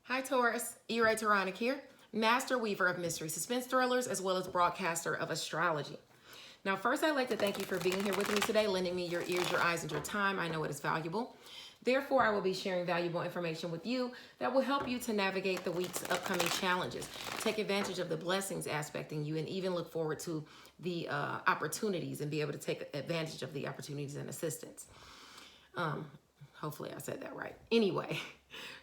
Hi Taurus, E-Ray Taronic here, master weaver of mystery suspense thrillers as well as broadcaster of astrology. Now first I'd like to thank you for being here with me today, lending me your ears, your eyes, and your time. I know it is valuable. Therefore, I will be sharing valuable information with you that will help you to navigate the week's upcoming challenges, take advantage of the blessings aspecting you, and even look forward to the opportunities and be able to take advantage of the opportunities and assistance. Hopefully I said that right. Anyway,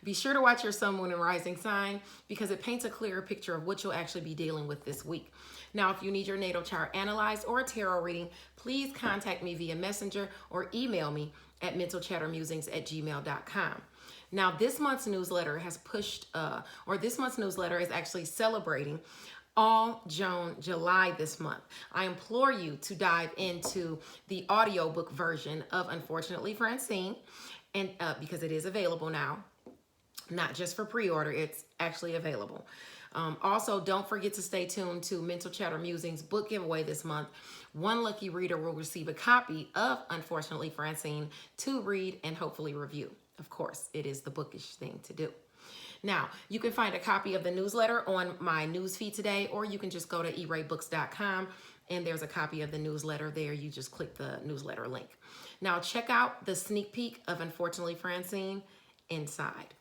be sure to watch your sun, moon, and rising sign because it paints a clearer picture of what you'll actually be dealing with this week. Now, if you need your natal chart analyzed or a tarot reading, please contact me via messenger or email me at mentalchattermusings@gmail.com. Now, this month's newsletter has this month's newsletter is actually celebrating all June, July this month. I implore you to dive into the audiobook version of Unfortunately Francine, and because it is available now, not just for pre-order, it's actually available. Also, don't forget to stay tuned to Mental Chatter Musings book giveaway this month. One lucky reader will receive a copy of Unfortunately Francine to read and hopefully review. Of course, it is the bookish thing to do. Now, you can find a copy of the newsletter on my newsfeed today, or you can just go to eraybooks.com and there's a copy of the newsletter there. You just click the newsletter link. Now, check out the sneak peek of Unfortunately Francine inside.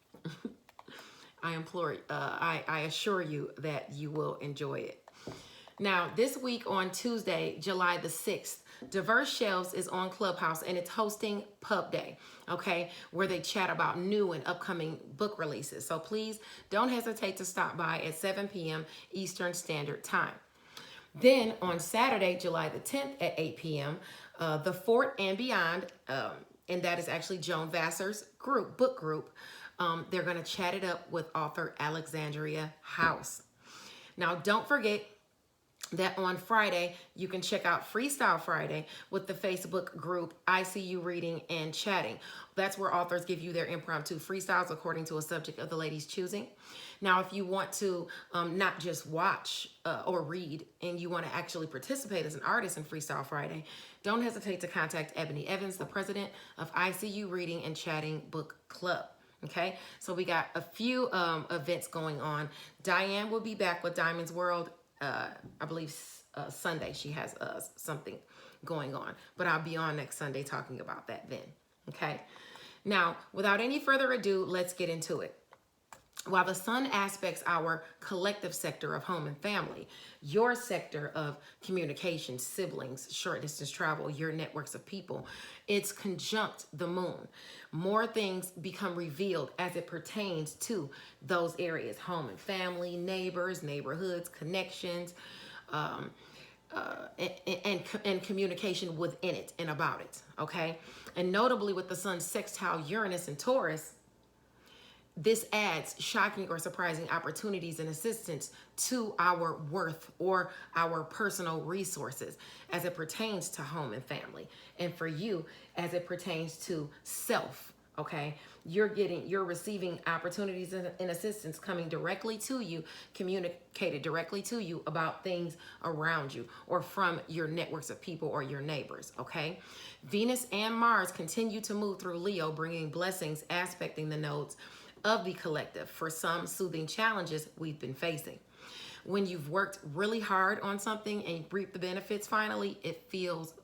I assure you that you will enjoy it. Now, this week on Tuesday, July the 6th, Diverse Shelves is on Clubhouse and it's hosting Pub Day, okay, where they chat about new and upcoming book releases. So please don't hesitate to stop by at 7 p.m. Eastern Standard Time. Then on Saturday, July the 10th at 8 p.m., The Fort and Beyond, and that is actually Joan Vassar's book group, they're going to chat it up with author Alexandria House. Now, don't forget that on Friday, you can check out Freestyle Friday with the Facebook group ICU Reading and Chatting. That's where authors give you their impromptu freestyles according to a subject of the lady's choosing. Now, if you want to not just watch or read and you want to actually participate as an artist in Freestyle Friday, don't hesitate to contact Ebony Evans, the president of ICU Reading and Chatting Book Club. Okay, so we got a few events going on. Diane will be back with Diamond's World. I believe Sunday she has something going on, but I'll be on next Sunday talking about that then. Okay, now without any further ado, let's get into it. While the sun aspects our collective sector of home and family, your sector of communication, siblings, short distance travel, your networks of people, it's conjunct the moon. More things become revealed as it pertains to those areas: home and family, neighbors, neighborhoods, connections, and communication within it and about it, okay? And notably with the sun sextile Uranus and Taurus, this adds shocking or surprising opportunities and assistance to our worth or our personal resources as it pertains to home and family. And for you, as it pertains to self, okay? You're receiving opportunities and assistance coming directly to you, communicated directly to you about things around you or from your networks of people or your neighbors, okay? Venus and Mars continue to move through Leo, bringing blessings, aspecting the nodes of the collective for some soothing challenges we've been facing. When you've worked really hard on something and reap the benefits finally, it feels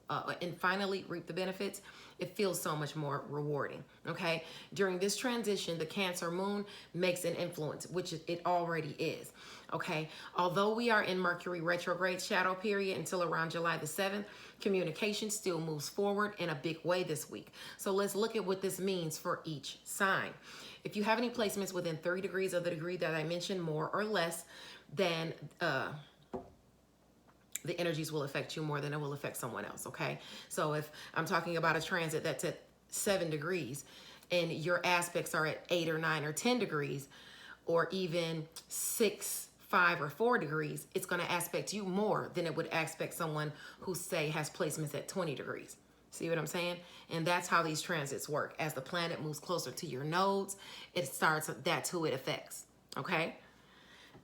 so much more rewarding, okay? During this transition, the Cancer moon makes an influence, which it already is, okay? Although we are in Mercury retrograde shadow period until around July the 7th, communication still moves forward in a big way this week. So let's look at what this means for each sign. If you have any placements within 30 degrees of the degree that I mentioned, more or less, then the energies will affect you more than it will affect someone else, okay? So if I'm talking about a transit that's at 7 degrees and your aspects are at 8 or 9 or 10 degrees, or even 6, 5, or 4 degrees, it's going to aspect you more than it would aspect someone who, say, has placements at 20 degrees. See what I'm saying? And that's how these transits work. As the planet moves closer to your nodes, that's who it affects, okay?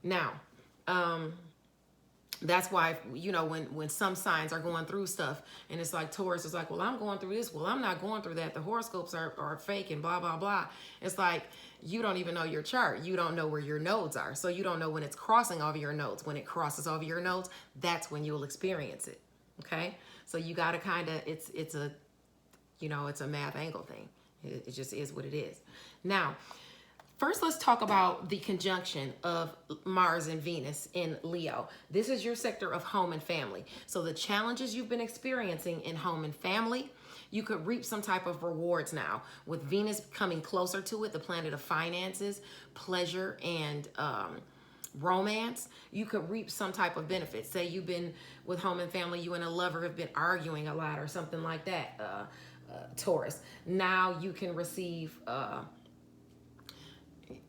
Now, That's why, you know, when some signs are going through stuff and it's like Taurus is like, well, I'm going through this. Well, I'm not going through that. The horoscopes are fake and blah, blah, blah. It's like, you don't even know your chart. You don't know where your nodes are. So you don't know when it's crossing over your nodes. When it crosses over your nodes, that's when you'll experience it. Okay. So you got to kind of, it's a, you know, it's a math angle thing. It just is what it is. Now, first, let's talk about the conjunction of Mars and Venus in Leo. This is your sector of home and family. So the challenges you've been experiencing in home and family, you could reap some type of rewards now. With Venus coming closer to it, the planet of finances, pleasure, and romance, you could reap some type of benefit. Say you've been with home and family, you and a lover have been arguing a lot or something like that, Taurus. Now you can receive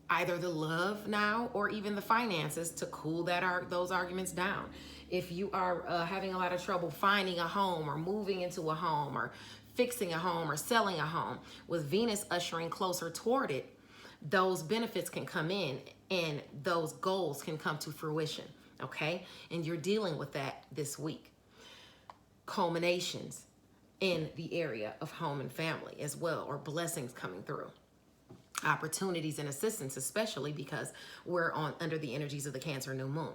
either the love now or even the finances to cool those arguments down. If you are having a lot of trouble finding a home or moving into a home or fixing a home or selling a home, with Venus ushering closer toward it, those benefits can come in and those goals can come to fruition, okay? And you're dealing with that this week. Culminations in the area of home and family as well, or blessings coming through. Opportunities and assistance, especially because we're under the energies of the Cancer new moon.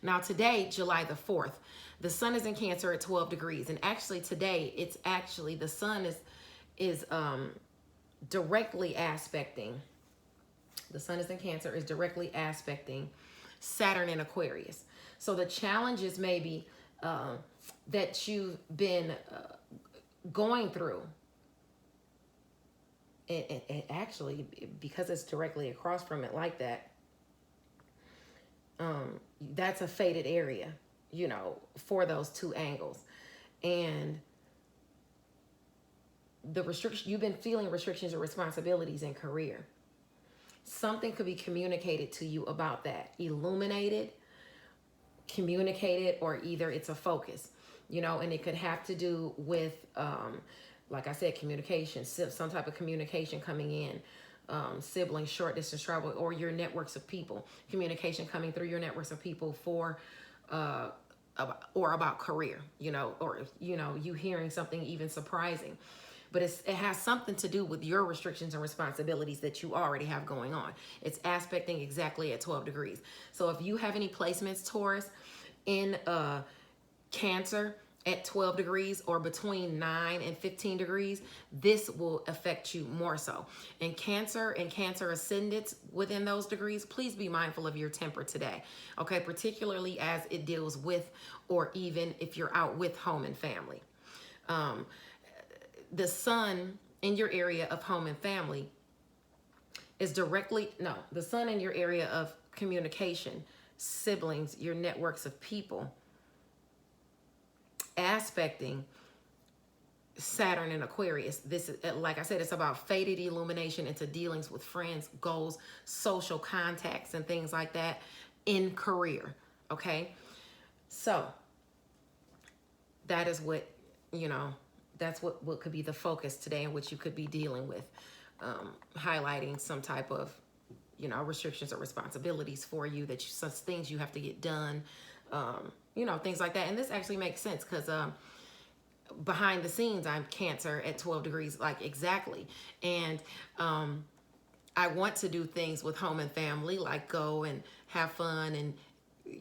Now today, July the 4th, the sun is in Cancer at 12 degrees. And actually today, the sun is directly aspecting, the sun is in Cancer, is directly aspecting Saturn in Aquarius. So the challenges maybe that you've been going through, and actually, because it's directly across from it like that, that's a faded area, you know, for those two angles. And the restriction, you've been feeling restrictions or responsibilities in career. Something could be communicated to you about that, illuminated, communicated, or either it's a focus, you know, and it could have to do with, like I said, communication, some type of communication coming in, siblings, short distance travel, or your networks of people, communication coming through your networks of people for, or about career, you know, or, you know, you hearing something even surprising. But it has something to do with your restrictions and responsibilities that you already have going on. It's aspecting exactly at 12 degrees. So if you have any placements, Taurus, in Cancer at 12 degrees or between 9 and 15 degrees, this will affect you more so. And Cancer ascendants within those degrees, please be mindful of your temper today, okay? Particularly as it deals with, or even if you're out with home and family. The sun in your area of home and family is the sun in your area of communication, siblings, your networks of people, aspecting Saturn and Aquarius. This is, like I said, it's about faded illumination into dealings with friends, goals, social contacts, and things like that in career, okay? So that is what, you know, that's what could be the focus today and what you could be dealing with, highlighting some type of, you know, restrictions or responsibilities for you, that such things you have to get done, you know, things like that. And this actually makes sense because behind the scenes, I'm Cancer at 12 degrees, like exactly. And I want to do things with home and family, like go and have fun and,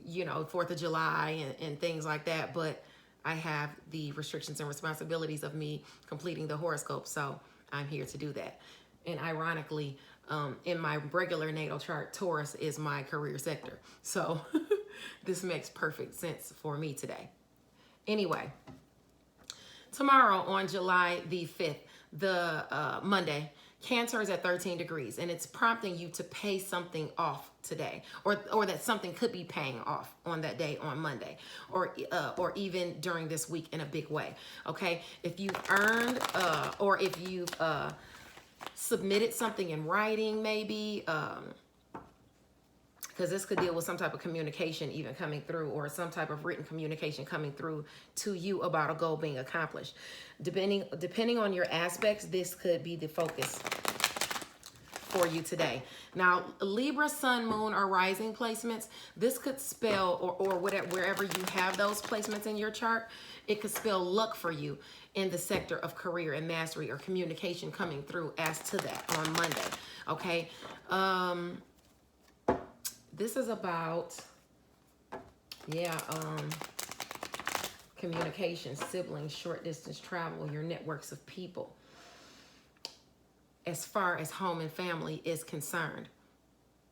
you know, 4th of July and things like that. But I have the restrictions and responsibilities of me completing the horoscope. So I'm here to do that. And ironically, in my regular natal chart, Taurus is my career sector. So this makes perfect sense for me today. Anyway, tomorrow on July the 5th, the Monday, Cancer is at 13 degrees, and it's prompting you to pay something off today, or that something could be paying off on that day on Monday, or even during this week in a big way. Okay, if you've earned or if you've submitted something in writing, maybe. Because this could deal with some type of communication even coming through, or some type of written communication coming through to you about a goal being accomplished. Depending on your aspects, this could be the focus for you today. Now, Libra, Sun, Moon, or Rising placements, this could spell, or whatever, wherever you have those placements in your chart, it could spell luck for you in the sector of career and mastery or communication coming through as to that on Monday, okay? This is about, communication, siblings, short distance travel, your networks of people. As far as home and family is concerned,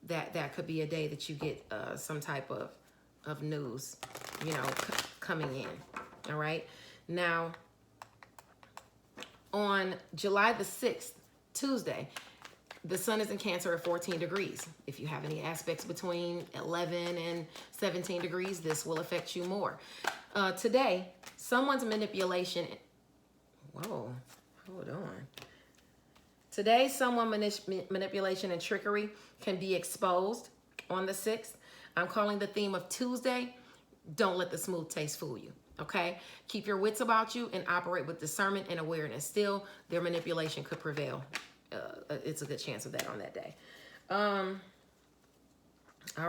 that could be a day that you get some type of news, coming in. All right. Now, on July the 6th, Tuesday, the sun is in Cancer at 14 degrees. If you have any aspects between 11 and 17 degrees, this will affect you more. Today, someone's manipulation. Whoa, hold on. Today, someone's manipulation and trickery can be exposed on the 6th. I'm calling the theme of Tuesday, don't let the smooth taste fool you, okay? Keep your wits about you and operate with discernment and awareness. Still, their manipulation could prevail. It's a good chance of that on that day. All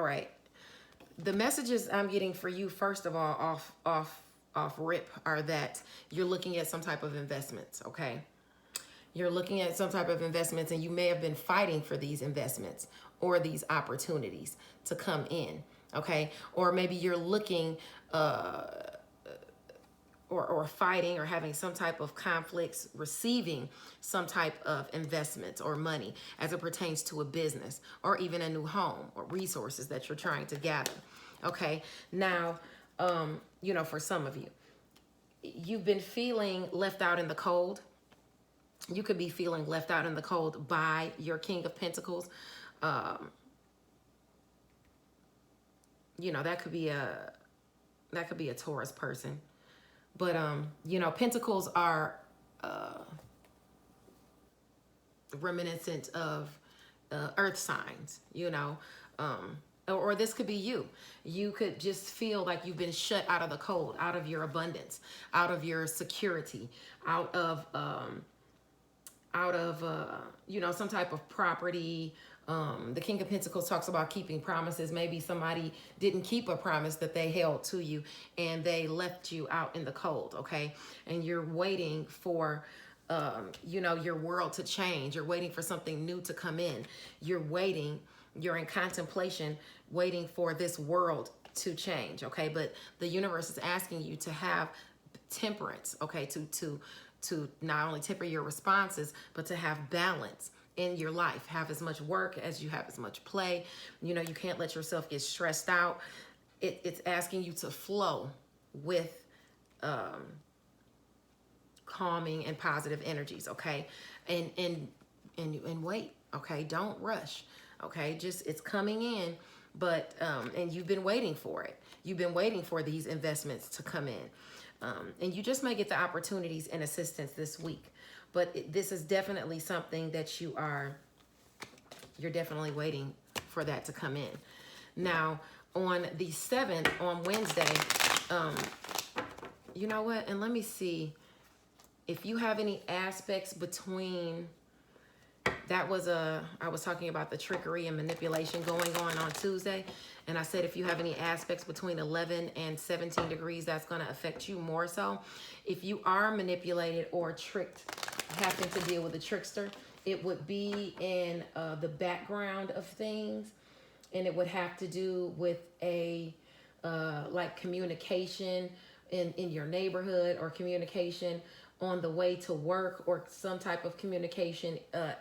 right. The messages I'm getting for you, first of all, off rip, are that you're looking at some type of investments, okay? You're looking at some type of investments, and you may have been fighting for these investments or these opportunities to come in, okay? Or maybe you're looking or fighting or having some type of conflicts receiving some type of investments or money as it pertains to a business or even a new home or resources that you're trying to gather, okay? Now, for some of you, you've been feeling left out in the cold. You could be feeling left out in the cold by your King of Pentacles. That could be a Taurus person. But Pentacles are reminiscent of earth signs, or this could be you. You could just feel like you've been shut out of the cold, out of your abundance, out of your security, out of some type of property. The King of Pentacles talks about keeping promises. Maybe somebody didn't keep a promise that they held to you and they left you out in the cold, okay? And you're waiting for, your world to change. You're waiting for something new to come in. You're in contemplation, waiting for this world to change, okay? But the universe is asking you to have temperance, okay? To not only temper your responses, but to have balance in your life. Have as much work as you have as much play. You can't let yourself get stressed out. It's asking you to flow with calming and positive energies, okay? And wait, okay? Don't rush, okay? Just, it's coming in, but and you've been waiting for it. You've been waiting for these investments to come in. And you just may get the opportunities and assistance this week. But this is definitely something that you're definitely waiting for that to come in. Now, on the 7th, on Wednesday, you know what? And let me see if you have any aspects between, I was talking about the trickery and manipulation going on Tuesday. And I said, if you have any aspects between 11 and 17 degrees, that's going to affect you more so. If you are manipulated or tricked, having to deal with a trickster, it would be in the background of things. And it would have to do with like communication in your neighborhood, or communication on the way to work, or some type of communication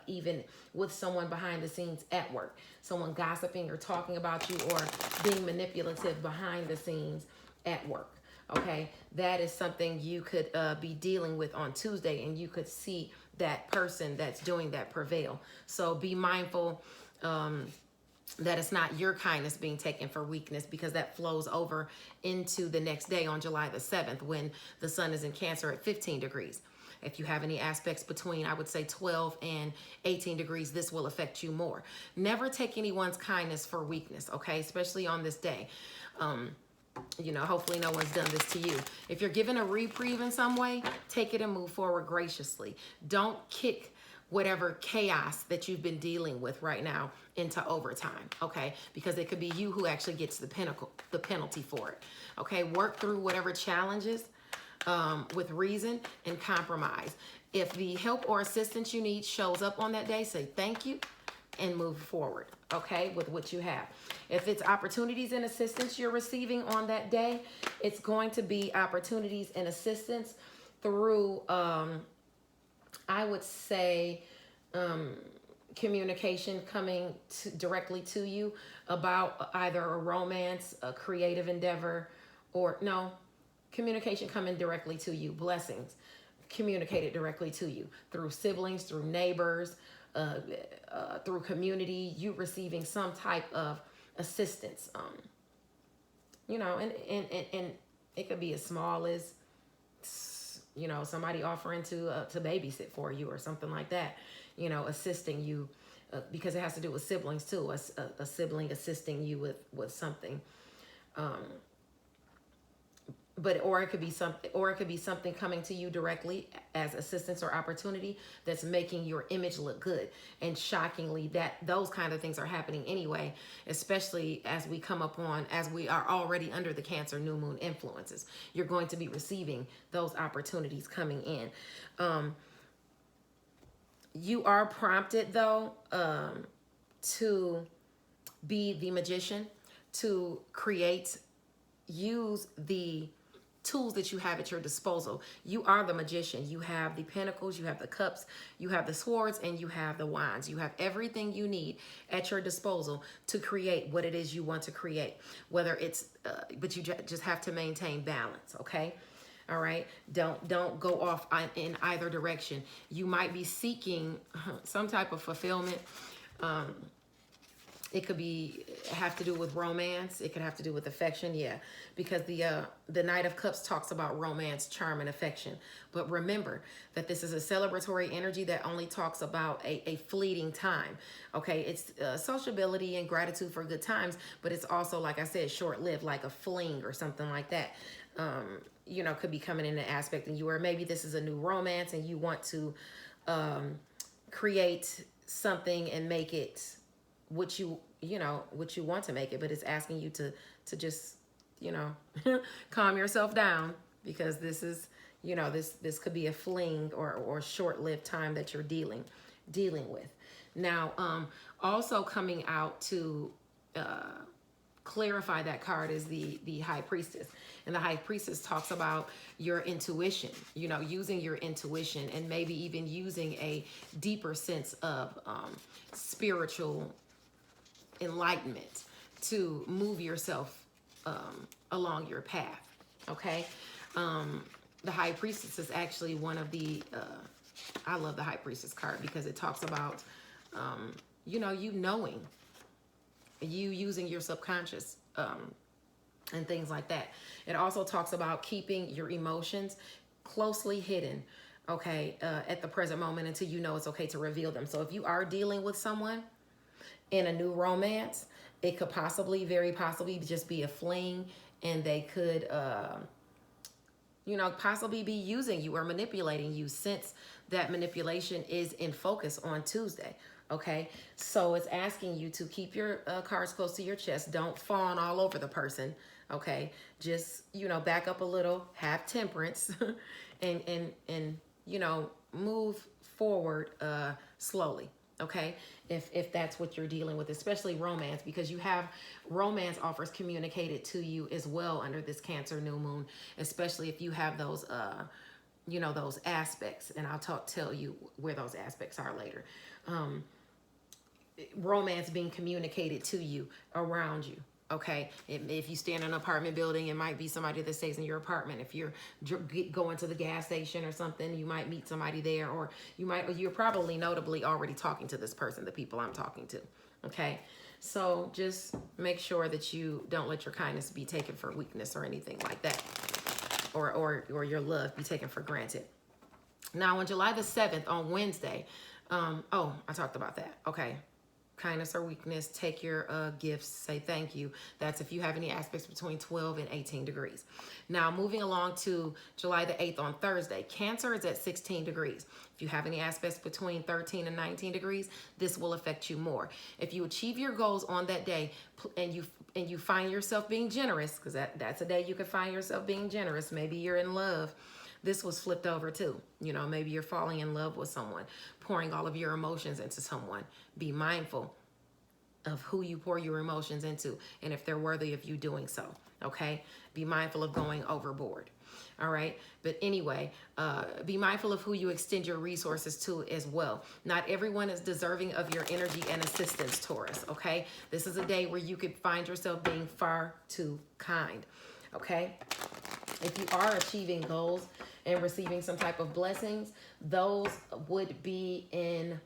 even with someone behind the scenes at work. Someone gossiping or talking about you, or being manipulative behind the scenes at work. Okay, that is something you could be dealing with on Tuesday, and you could see that person that's doing that prevail. So be mindful that it's not your kindness being taken for weakness, because that flows over into the next day on July the 7th, when the sun is in Cancer at 15 degrees. If you have any aspects between, I would say, 12 and 18 degrees, this will affect you more. Never take anyone's kindness for weakness, okay? Especially on this day. Hopefully no one's done this to you. If you're given a reprieve in some way, take it and move forward graciously. Don't kick whatever chaos that you've been dealing with right now into overtime, okay? Because it could be you who actually gets the penalty for it, okay? Work through whatever challenges with reason and compromise. If the help or assistance you need shows up on that day, say thank you and move forward, okay, with what you have. If it's opportunities and assistance you're receiving on that day, it's going to be opportunities and assistance through, I would say, communication coming directly to you about either a romance, a creative endeavor, or no, communication coming directly to you, blessings communicated directly to you through siblings, through neighbors, through community, you receiving some type of assistance, you know, and it could be as small as, you know, somebody offering to babysit for you or something like that, you know, assisting you, because it has to do with siblings too, a sibling assisting you with something, or it could be something coming to you directly as assistance or opportunity that's making your image look good. And shockingly, those kind of things are happening anyway, especially as we are already under the Cancer new moon influences. You're going to be receiving those opportunities coming in. You are prompted though, to be the magician, to use the tools that you have at your disposal. You are the magician. You have the pentacles, you have the cups, you have the swords, and you have the wands. You have everything you need at your disposal to create what it is you want to create. Whether it's, but you just have to maintain balance, okay? All right. Don't go off in either direction. You might be seeking some type of fulfillment. It could have to do with romance. It could have to do with affection, yeah. Because the Knight of Cups talks about romance, charm, and affection. But remember that this is a celebratory energy that only talks about a fleeting time, okay? It's sociability and gratitude for good times, but it's also, like I said, short-lived, like a fling or something like that. You know, could be coming in an aspect in you, or maybe this is a new romance and you want to create something and make it what you want to make it, but it's asking you to just, you know, calm yourself down, because this is, you know, this could be a fling or short-lived time that you're dealing with. Now, also coming out to clarify that card is the High Priestess. And the High Priestess talks about your intuition, you know, using your intuition and maybe even using a deeper sense of spiritual enlightenment to move yourself along your path, okay? The High Priestess is actually one of the, I love the High Priestess card because it talks about, you know, you knowing, you using your subconscious, and things like that. It also talks about keeping your emotions closely hidden, okay, at the present moment until you know it's okay to reveal them. So if you are dealing with someone in a new romance, it could very possibly just be a fling, and they could, you know, possibly be using you or manipulating you, since that manipulation is in focus on Tuesday. Okay, so it's asking you to keep your cards close to your chest. Don't fawn all over the person. Okay, just, you know, back up a little, have temperance, and you know, move forward slowly. Okay, if that's what you're dealing with, especially romance, because you have romance offers communicated to you as well under this Cancer new moon, especially if you have those you know, those aspects, and I'll tell you where those aspects are later. Romance being communicated to you, around you. Okay, if you stay in an apartment building, it might be somebody that stays in your apartment. If you're going to the gas station or something, you might meet somebody there, or you're probably notably already talking to this person, the people I'm talking to. Okay, so just make sure that you don't let your kindness be taken for weakness or anything like that, or your love be taken for granted. Now, on July the 7th, on Wednesday, oh, I talked about that. Okay. kindness or weakness, take your gifts, say thank you. That's if you have any aspects between 12 and 18 degrees. Now, moving along to July the 8th on Thursday, Cancer is at 16 degrees. If you have any aspects between 13 and 19 degrees, this will affect you more. If you achieve your goals on that day and you find yourself being generous, because that's a day you could find yourself being generous. Maybe you're in love. This was flipped over too. You know, maybe you're falling in love with someone, pouring all of your emotions into someone. Be mindful of who you pour your emotions into and if they're worthy of you doing so, okay? Be mindful of going overboard, all right? But anyway, be mindful of who you extend your resources to as well. Not everyone is deserving of your energy and assistance, Taurus, okay? This is a day where you could find yourself being far too kind, okay? If you are achieving goals and receiving some type of blessings, those would be in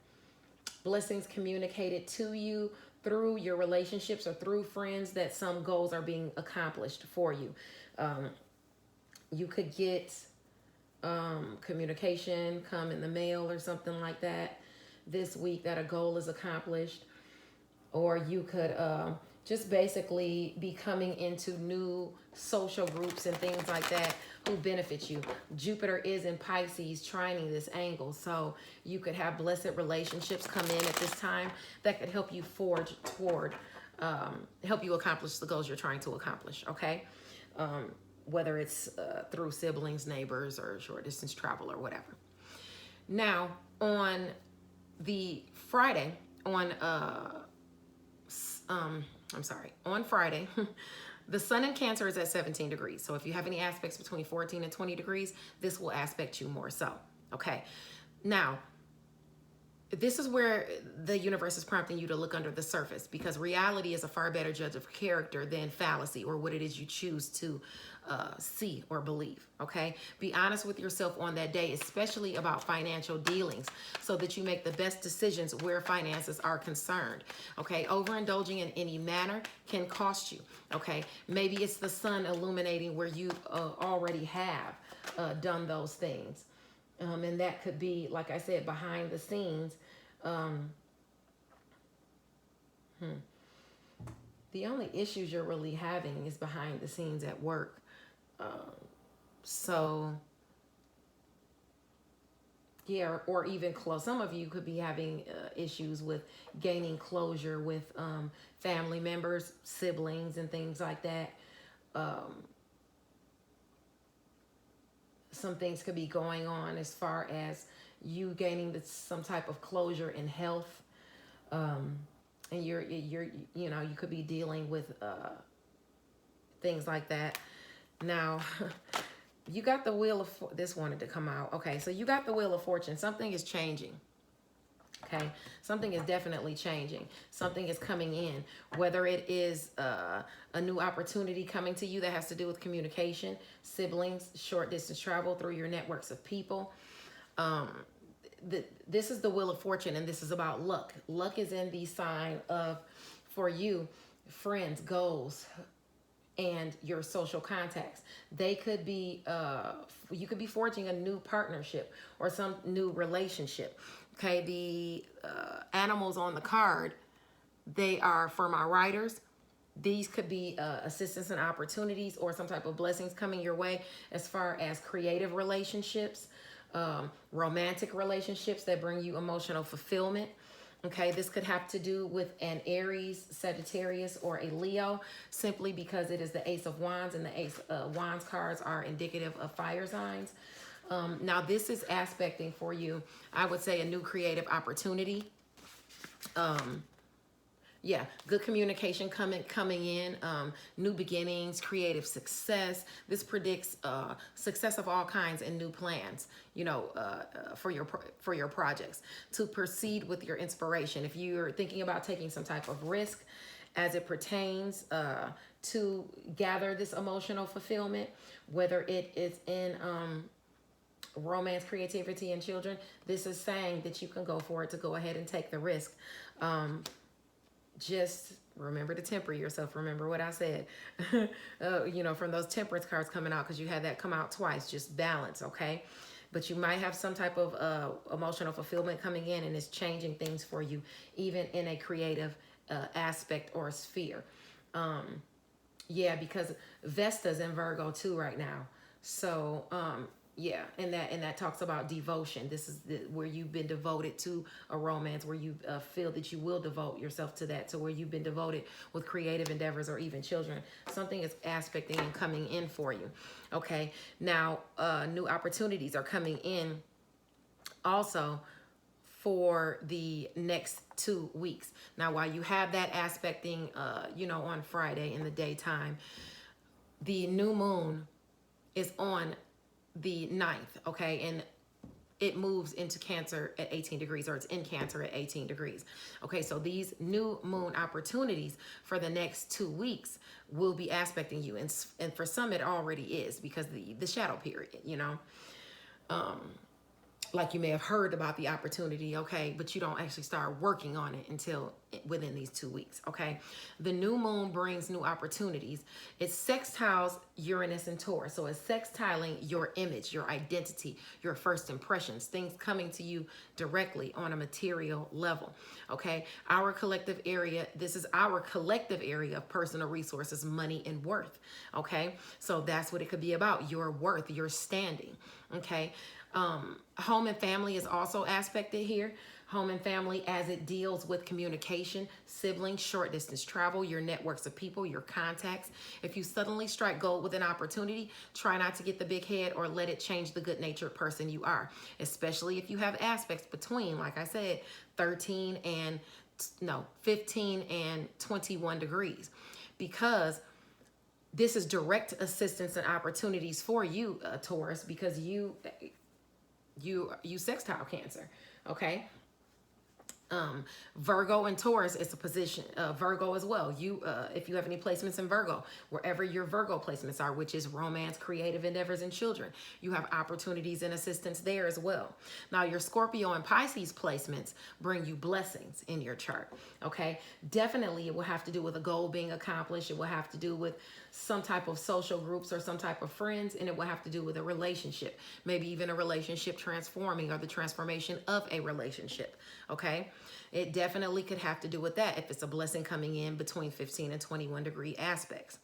blessings communicated to you through your relationships or through friends, that some goals are being accomplished for you. You could get communication come in the mail or something like that this week that a goal is accomplished. Or you could just basically be coming into new social groups and things like that who benefit you. Jupiter is in Pisces trining this angle, so you could have blessed relationships come in at this time that could help you forge toward, help you accomplish the goals you're trying to accomplish, okay? Whether it's through siblings, neighbors, or short distance travel or whatever. Now, on the Friday, on Friday, the sun in Cancer is at 17 degrees. So if you have any aspects between 14 and 20 degrees, this will aspect you more so. Okay. Now, this is where the universe is prompting you to look under the surface, because reality is a far better judge of character than fallacy or what it is you choose to see or believe. Okay, be honest with yourself on that day, especially about financial dealings, so that you make the best decisions where finances are concerned. Okay, overindulging in any manner can cost you. Okay, maybe it's the sun illuminating where you already have done those things. And that could be, like I said, behind the scenes. The only issues you're really having is behind the scenes at work. So, yeah, or even close. Some of you could be having issues with gaining closure with family members, siblings, and things like that. Some things could be going on as far as you gaining some type of closure in health, and you're you know, you could be dealing with things like that. Now, you got the Wheel of this wanted to come out. Okay, so you got the Wheel of Fortune. Something is changing. Okay, something is definitely changing. Something is coming in, whether it is a new opportunity coming to you that has to do with communication, siblings, short distance travel through your networks of people. This is the Wheel of Fortune, and this is about luck. Luck is in the sign of, for you, friends, goals, and your social contacts. They could be, you could be forging a new partnership or some new relationship. Okay, the animals on the card, they are for my writers. These could be assistance and opportunities or some type of blessings coming your way as far as creative relationships, romantic relationships that bring you emotional fulfillment. Okay, this could have to do with an Aries, Sagittarius, or a Leo, simply because it is the Ace of Wands, and the Ace of Wands cards are indicative of fire signs. Now, this is aspecting for you, I would say, a new creative opportunity. Yeah, good communication coming in, new beginnings, creative success. This predicts success of all kinds and new plans, you know, for your projects, to proceed with your inspiration. If you're thinking about taking some type of risk as it pertains to gather this emotional fulfillment, whether it is in romance, creativity, and children, this is saying that you can go for it, to go ahead and take the risk. Just remember to temper yourself. Remember what I said, you know, from those temperance cards coming out, because you had that come out twice. Just balance, okay? but you might have some type of emotional fulfillment coming in, and it's changing things for you, even in a creative aspect or sphere. Yeah, because Vesta's in Virgo too right now. So yeah, and that talks about devotion. This is where you've been devoted to a romance, where you feel that you will devote yourself to that, to where you've been devoted with creative endeavors or even children. Something is aspecting and coming in for you. Okay, now new opportunities are coming in also for the next 2 weeks. Now, while you have that aspecting, on Friday in the daytime, the new moon is on the 9th, okay? And it moves into Cancer at 18 degrees, or it's in Cancer at 18 degrees. Okay, so these new moon opportunities for the next 2 weeks will be aspecting you. And for some, it already is, because the shadow period, like you may have heard about the opportunity, okay, but you don't actually start working on it until within these 2 weeks, okay? The new moon brings new opportunities. It sextiles Uranus and Taurus, so it's sextiling your image, your identity, your first impressions, things coming to you directly on a material level, okay? Our collective area, this is our collective area of personal resources, money, and worth, okay? So that's what it could be about, your worth, your standing, okay? Home and family is also aspected here. Home and family, as it deals with communication, siblings, short distance travel, your networks of people, your contacts. If you suddenly strike gold with an opportunity, try not to get the big head or let it change the good natured person you are, especially if you have aspects between, like I said, 15 and 21 degrees, because this is direct assistance and opportunities for you, Taurus, because you sextile Cancer, okay? Virgo and Taurus is a position, Virgo as well. If you have any placements in Virgo, wherever your Virgo placements are, which is romance, creative endeavors, and children, you have opportunities and assistance there as well. Now, your Scorpio and Pisces placements bring you blessings in your chart, okay? Definitely it will have to do with a goal being accomplished. It will have to do with some type of social groups or some type of friends, and it will have to do with a relationship, maybe even a relationship transforming, or the transformation of a relationship, okay? It definitely could have to do with that if it's a blessing coming in between 15 and 21 degree aspects.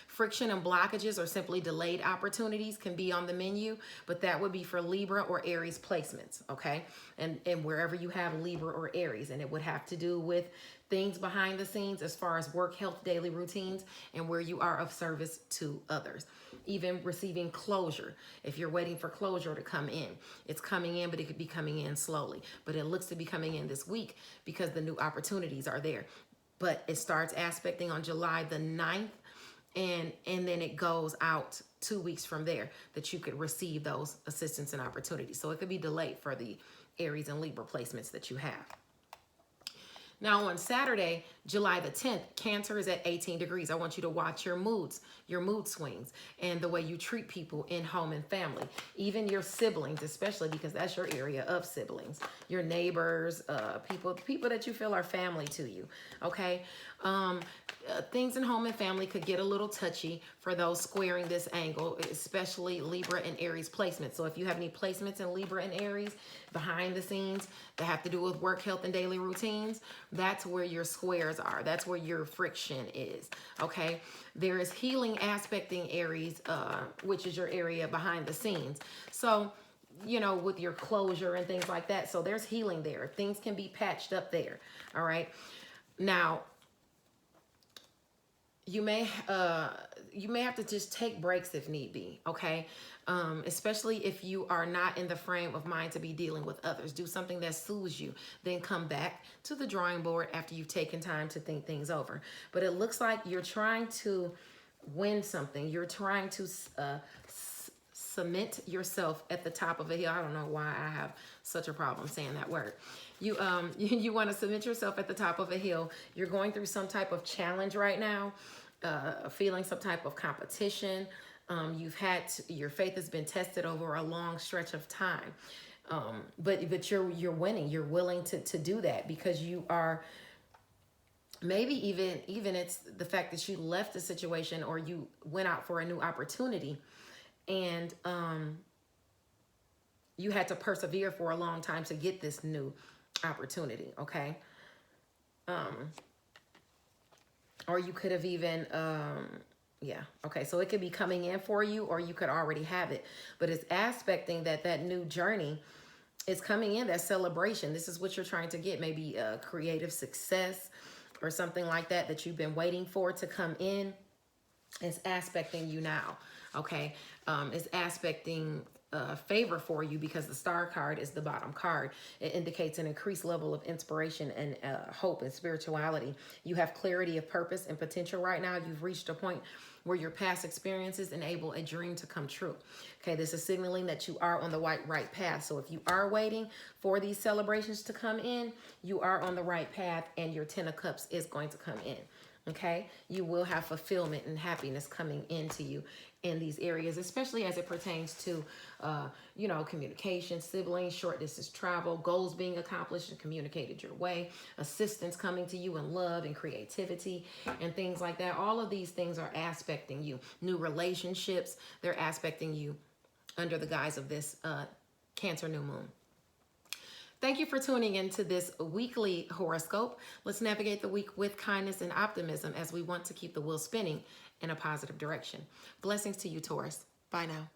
Friction and blockages or simply delayed opportunities can be on the menu, but that would be for Libra or Aries placements, okay? And wherever you have Libra or Aries, and it would have to do with things behind the scenes as far as work, health, daily routines, and where you are of service to others. Even receiving closure. If you're waiting for closure to come in, it's coming in, but it could be coming in slowly. But it looks to be coming in this week because the new opportunities are there. But it starts aspecting on July the 9th, and then it goes out 2 weeks from there that you could receive those assistance and opportunities. So it could be delayed for the Aries and Libra placements that you have. Now on Saturday, July the 10th, Cancer is at 18 degrees. I want you to watch your moods, your mood swings, and the way you treat people in home and family, even your siblings, especially because that's your area of siblings, your neighbors, people that you feel are family to you, okay? Things in home and family could get a little touchy for those squaring this angle, especially Libra and Aries placements. So if you have any placements in Libra and Aries behind the scenes that have to do with work, health, and daily routines, that's where your squares are. That's where your friction is, okay? There is healing aspecting Aries, which is your area behind the scenes. So, with your closure and things like that. So there's healing there. Things can be patched up there, all right? Now, you may have to just take breaks if need be, okay? Especially if you are not in the frame of mind to be dealing with others. Do something that soothes you, then come back to the drawing board after you've taken time to think things over. But it looks like you're trying to win something. You're trying to cement yourself at the top of a hill. I don't know why I have such a problem saying that word. You want to cement yourself at the top of a hill. You're going through some type of challenge right now, feeling some type of competition. Your faith has been tested over a long stretch of time. But you're winning. You're willing to do that because you are, maybe even it's the fact that you left the situation or you went out for a new opportunity, and you had to persevere for a long time to get this new opportunity, okay? Or you could have even, yeah, okay, so it could be coming in for you, or you could already have it. But it's aspecting that new journey is coming in, that celebration. This is what you're trying to get, maybe a creative success or something like that you've been waiting for to come in. It's aspecting you now, okay? It's aspecting favor for you, because the star card is the bottom card. It indicates an increased level of inspiration and hope and spirituality. You have clarity of purpose and potential right now. You've reached a point where your past experiences enable a dream to come true. Okay, this is signaling that you are on the right path. So if you are waiting for these celebrations to come in, you are on the right path, and your 10 of Cups is going to come in. Okay, you will have fulfillment and happiness coming into you in these areas, especially as it pertains to, you know, communication, siblings, short distance travel, goals being accomplished and communicated your way, assistance coming to you in love and creativity and things like that. All of these things are aspecting you. New relationships, they're aspecting you under the guise of this Cancer new moon. Thank you for tuning into this weekly horoscope. Let's navigate the week with kindness and optimism as we want to keep the wheel spinning in a positive direction. Blessings to you, Taurus. Bye now.